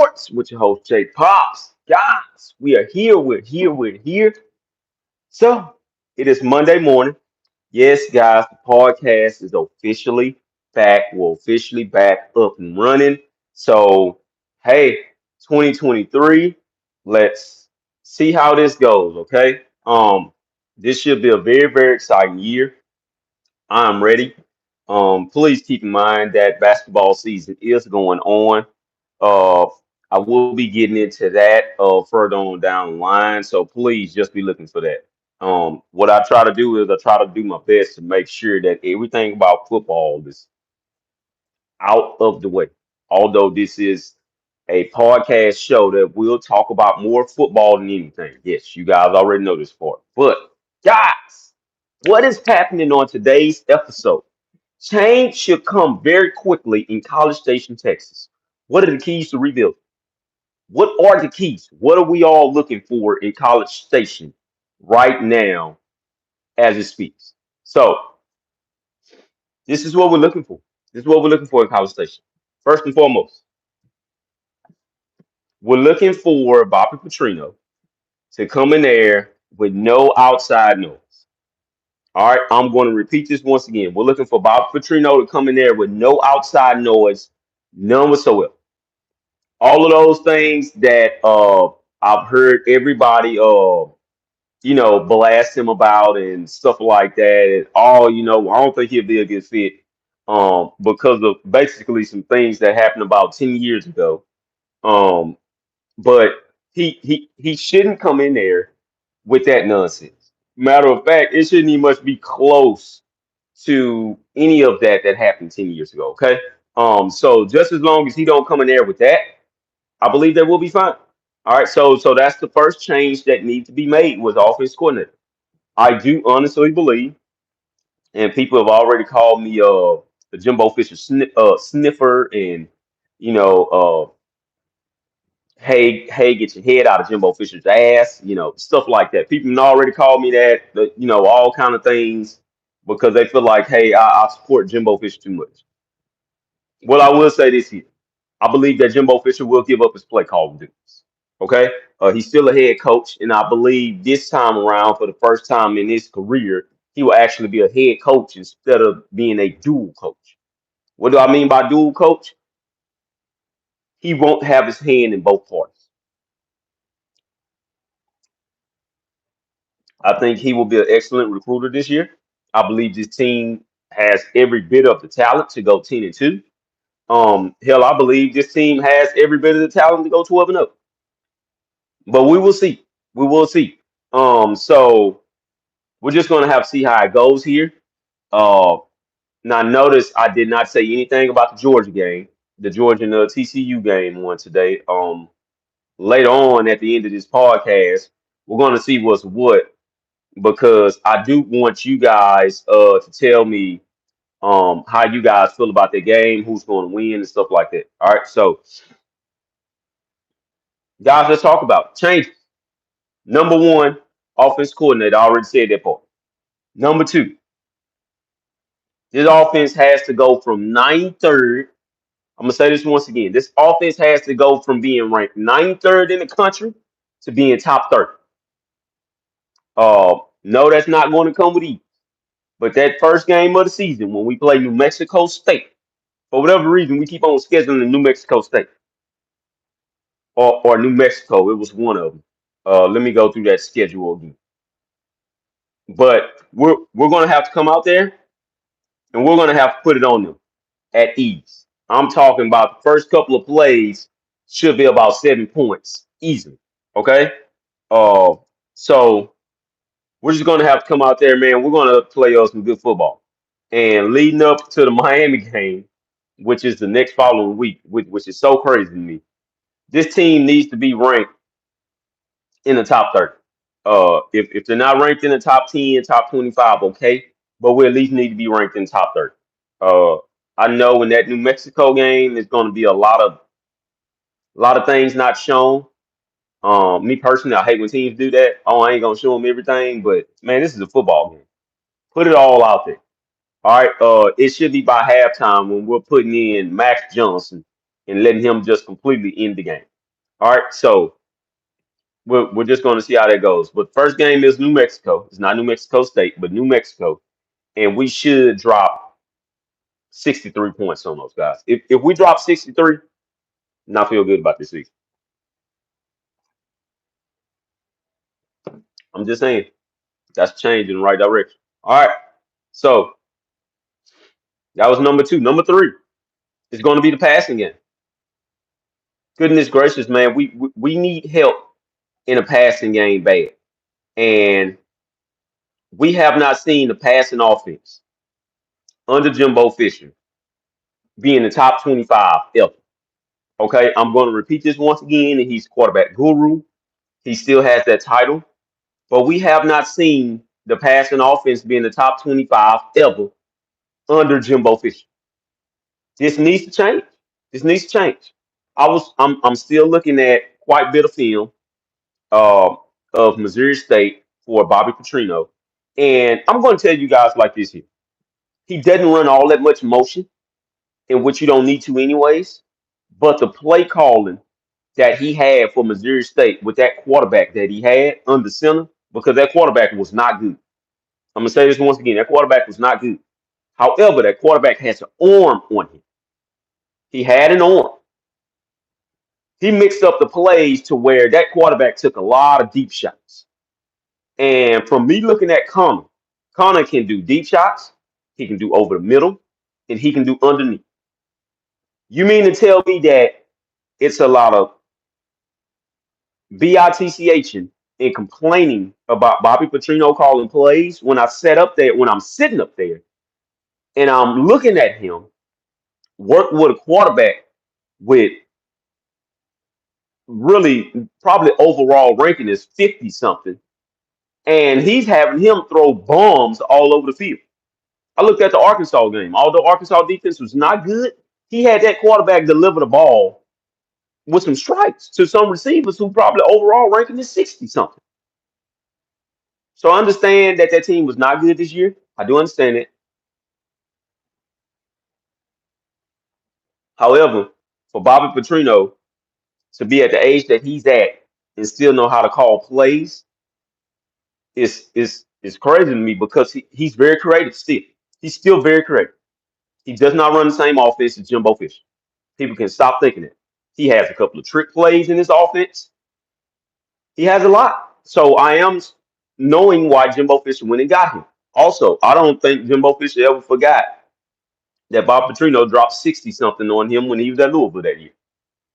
Sports with your host Jay Pops. Guys, we are here. We're here. So it is Monday morning. Yes, guys, the podcast is officially back. We're officially back up and running. So, hey, 2023, let's see how this goes, okay? This should be a very exciting year. I'm ready. Please keep in mind that basketball season is going on. Uh, I will be getting into that further on down the line, so please just be looking for that. What I try to do is I try to do my best to make sure that everything about football is out of the way. Although this is a podcast show that will talk about more football than anything. Yes, you guys already know this part. But guys, what is happening on today's episode? Change should come very quickly in College Station, Texas. What are the keys to rebuild? What are the keys? What are we all looking for in College Station right now as it speaks? So, this is what we're looking for. This is what we're looking for in College Station. First and foremost, we're looking for Bobby Petrino to come in there with no outside noise. All right, I'm going to repeat this once again. We're looking for Bobby Petrino to come in there with no outside noise, none whatsoever. All of those things that I've heard everybody blast him about and stuff like that. And I don't think he'll be a good fit because of basically some things that happened about 10 years ago. Um, but he shouldn't come in there with that nonsense. Matter of fact, it shouldn't even much be close to any of that happened 10 years ago. Okay. So just as long as he don't come in there with that, I believe that we'll be fine. All right, so that's the first change that needs to be made was offense coordinator. I do honestly believe, and people have already called me the Jimbo Fisher sniffer, and you know, hey, get your head out of Jimbo Fisher's ass, stuff like that. People have already called me that, all kind of things because they feel like, hey, I support Jimbo Fisher too much. Well, I will say this here. I believe that Jimbo Fisher will give up his play calling duties. Okay. He's still a head coach, and I believe this time around, for the first time in his career, he will actually be a head coach instead of being a dual coach. What do I mean by dual coach? He won't have his hand in both parties. I think he will be an excellent recruiter this year. I believe this team has every bit of the talent to go 10-2. Hell, I believe this team has every bit of the talent to go 12-0. But we will see. We will see. So we're just gonna have to see how it goes here. Uh, Now notice I did not say anything about the Georgia game, the Georgia and the TCU game one today. Later on at the end of this podcast, we're gonna see what's what because I do want you guys to tell me how you guys feel about the game, who's going to win and stuff like that. All right, so guys, let's talk about changes. Number one, offense coordinator. I already said that part. Number two, this offense has to go from 93rd. I'm gonna say this once again. This offense has to go from being ranked 93rd in the country to being top 30. No, that's not going to come with ease. But that first game of the season, when we play New Mexico State, for whatever reason, we keep on scheduling New Mexico State or New Mexico. It was one of them. Let me go through that schedule again. But we're gonna have to come out there and we're gonna have to put it on them at ease. I'm talking about the first couple of plays should be about 7 points easily. Okay. Uh, so we're just gonna have to come out there, man. We're gonna play us some good football. And leading up to the Miami game, which is the next following week, which is so crazy to me, this team needs to be ranked in the top 30. If they're not ranked in the top 10, top 25, okay, but we at least need to be ranked in the top 30. Uh, I know in that New Mexico game, there's going to be a lot of things not shown. Me personally, I hate when teams do that. Oh, I ain't gonna show them everything, but man, this is a football game. Put it all out there. All right. It should be by halftime when we're putting in Max Johnson and letting him just completely end the game. All right, so we're just going to see how that goes. But first game is New Mexico. It's not New Mexico State, but New Mexico, and we should drop 63 points on those guys. If we drop 63, not feel good about this season. I'm just saying that's a change in the right direction. All right, so that was number two. Number three is going to be the passing game. Goodness gracious, man, we need help in a passing game bad, and we have not seen the passing offense under Jimbo Fisher be in the top 25 ever. Okay, I'm going to repeat this once again, and he's quarterback guru. He still has that title, but we have not seen the passing offense be in the top 25 ever under Jimbo Fisher. This needs to change. This needs to change. I'm still looking at quite a bit of film uh, of Missouri State for Bobby Petrino, and I'm going to tell you guys like this here. He doesn't run all that much motion, in which you don't need to anyways. But the play calling that he had for Missouri State with that quarterback that he had under center, because that quarterback was not good. I'm gonna say this once again: that quarterback was not good. However, that quarterback has an arm on him. He had an arm. He mixed up the plays to where that quarterback took a lot of deep shots. And from me looking at Connor, Connor can do deep shots, he can do over the middle, and he can do underneath. You mean to tell me that it's a lot of bitching and complaining about Bobby Petrino calling plays when I set up there, when I'm sitting up there and I'm looking at him work with a quarterback with really probably overall ranking is 50 something, and he's having him throw bombs all over the field. I looked at the Arkansas game. Although Arkansas defense was not good, he had that quarterback deliver the ball with some strikes to some receivers who probably overall ranking is 60 something. So I understand that that team was not good this year. I do understand it. However, for Bobby Petrino to be at the age that he's at and still know how to call plays is crazy to me because he's very creative still. He's still very creative. He does not run the same offense as Jimbo Fisher. People can stop thinking it. He has a couple of trick plays in his offense. He has a lot. So I am knowing why Jimbo Fisher went and got him. Also, I don't think Jimbo Fisher ever forgot that Bob Petrino dropped 60 something on him when he was at Louisville that year.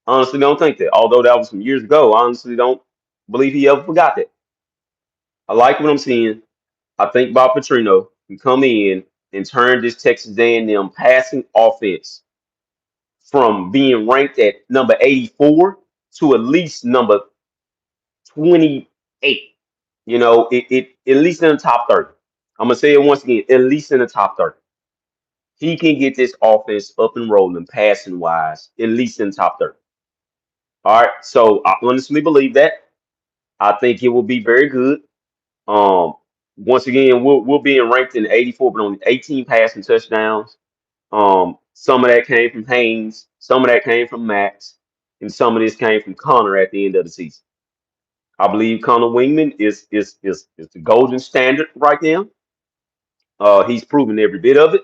Honestly, don't think that. Although that was some years ago, I honestly don't believe he ever forgot that. I like what I'm seeing. I think Bob Petrino can come in and turn this Texas A&M passing offense from being ranked at number 84 to at least number 28. It at least in the top 30. I'm gonna say it once again, at least in the top 30. He can get this offense up and rolling, passing wise, at least in the top 30. All right. So I honestly believe that. I think it will be very good. Um, Once again, we'll be ranked in 84, but only 18 passing touchdowns. Some of that came from Haynes, some of that came from Max, and some of this came from Connor at the end of the season. I believe Connor Wingman is the golden standard right now. He's proven every bit of it.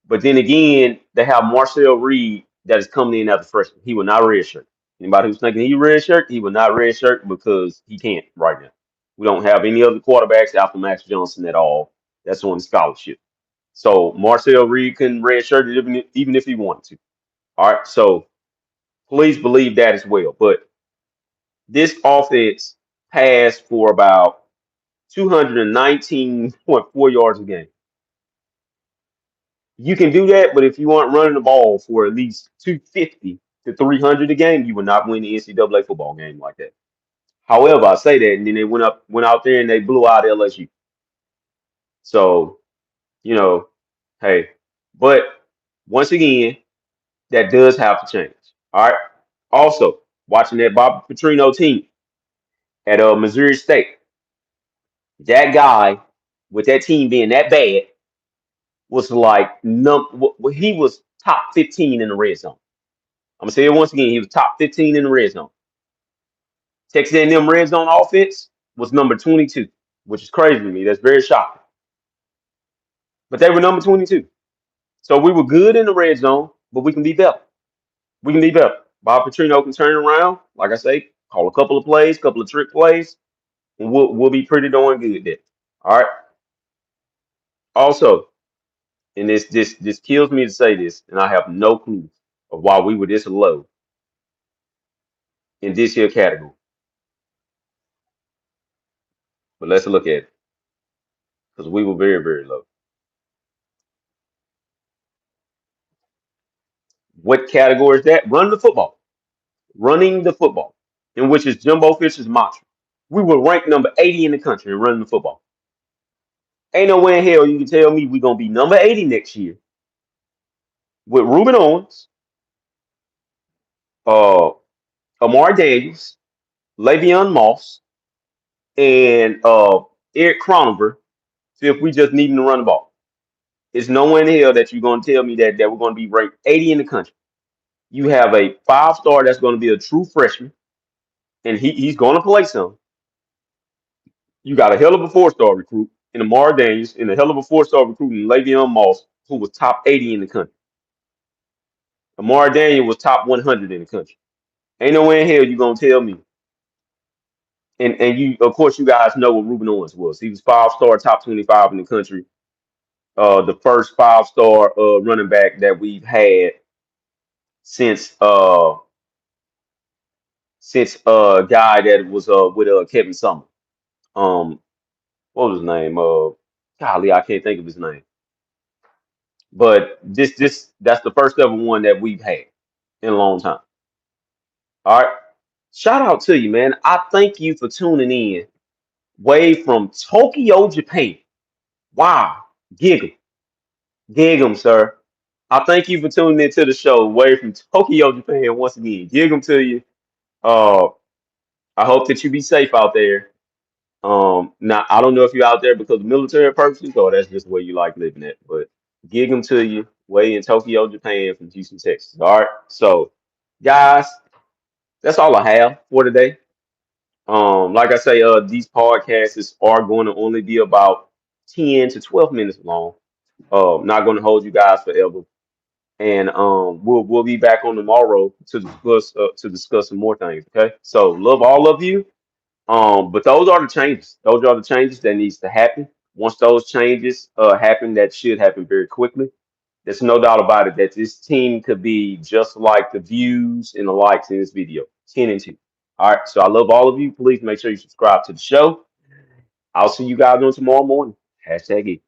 But then again, they have Marcel Reed that is coming in as a freshman. He will not redshirt. Anybody who's thinking he redshirt, he will not redshirt because he can't right now. We don't have any other quarterbacks after Max Johnson at all. That's on scholarship. So Marcel Reed can redshirt it even if he wanted to. All right. So please believe that as well. But this offense passed for about 219.4 yards a game. You can do that, but if you aren't running the ball for at least 250 to 300 a game, you will not win the NCAA football game like that. However, I say that, and then they went out there and they blew out LSU. So, you know, hey, but once again, that does have to change. All right. Also, watching that Bob Petrino team at Missouri State, that guy with that team being that bad was like he was top 15 in the red zone. I'm gonna say it once again. He was top 15 in the red zone. Texas A&M red zone offense was number 22, which is crazy to me. That's very shocking. But they were number 22. So we were good in the red zone, but we can be better. We can be better. Bob Petrino can turn it around. Like I say, call a couple of plays, couple of trick plays, and we'll be pretty darn good there. All right. Also, and this kills me to say this, and I have no clue of why we were this low in this here category. But let's look at it because we were very, very low. What category is that? Run the football. Running the football, in which is Jimbo Fisher's mantra. We were ranked number 80 in the country in running the football. Ain't no way in hell you can tell me we're gonna be number 80 next year with Ruben Owens, uh, Amar Daniels, Le'Veon Moss, and Eric Cronenberg. So if we just needing to run the ball, it's no way in hell that you're gonna tell me that we're gonna be ranked 80 in the country. You have a 5-star that's gonna be a true freshman, and he's gonna play some. You got a hell of a 4-star recruit in Amar Daniels and a hell of a 4-star recruit in Le'Veon Moss, who was top 80 in the country. Amar Daniel was top 100 in the country. Ain't no way in hell you gonna tell me. And you, of course, you guys know what Ruben Owens was. He was 5-star, top 25 in the country. The first 5-star running back that we've had since a guy that was with Kevin Summer. What was his name? Golly, I can't think of his name. But this that's the first ever one that we've had in a long time. All right. Shout out to you, man. I thank you for tuning in. Way from Tokyo, Japan. Wow. Giggle. Giggle, sir. I thank you for tuning into the show. Way from Tokyo, Japan. Once again. Giggle to you. Uh I hope that you be safe out there. Now I don't know if you're out there because of military purposes or that's just where you like living at, but gig them to you way in Tokyo, Japan from Houston, Texas. All right. So, guys, that's all I have for today. Like I say, these podcasts are going to only be about 10 to 12 minutes long. Not going to hold you guys forever. And we'll be back on tomorrow to discuss some more things. Okay. So love all of you. But those are the changes. Those are the changes that needs to happen. Once those changes happen, that should happen very quickly. There's no doubt about it that this team could be just like the views and the likes in this video, 10 and 2. All right. So I love all of you. Please make sure you subscribe to the show. I'll see you guys on tomorrow morning. Hashtag it.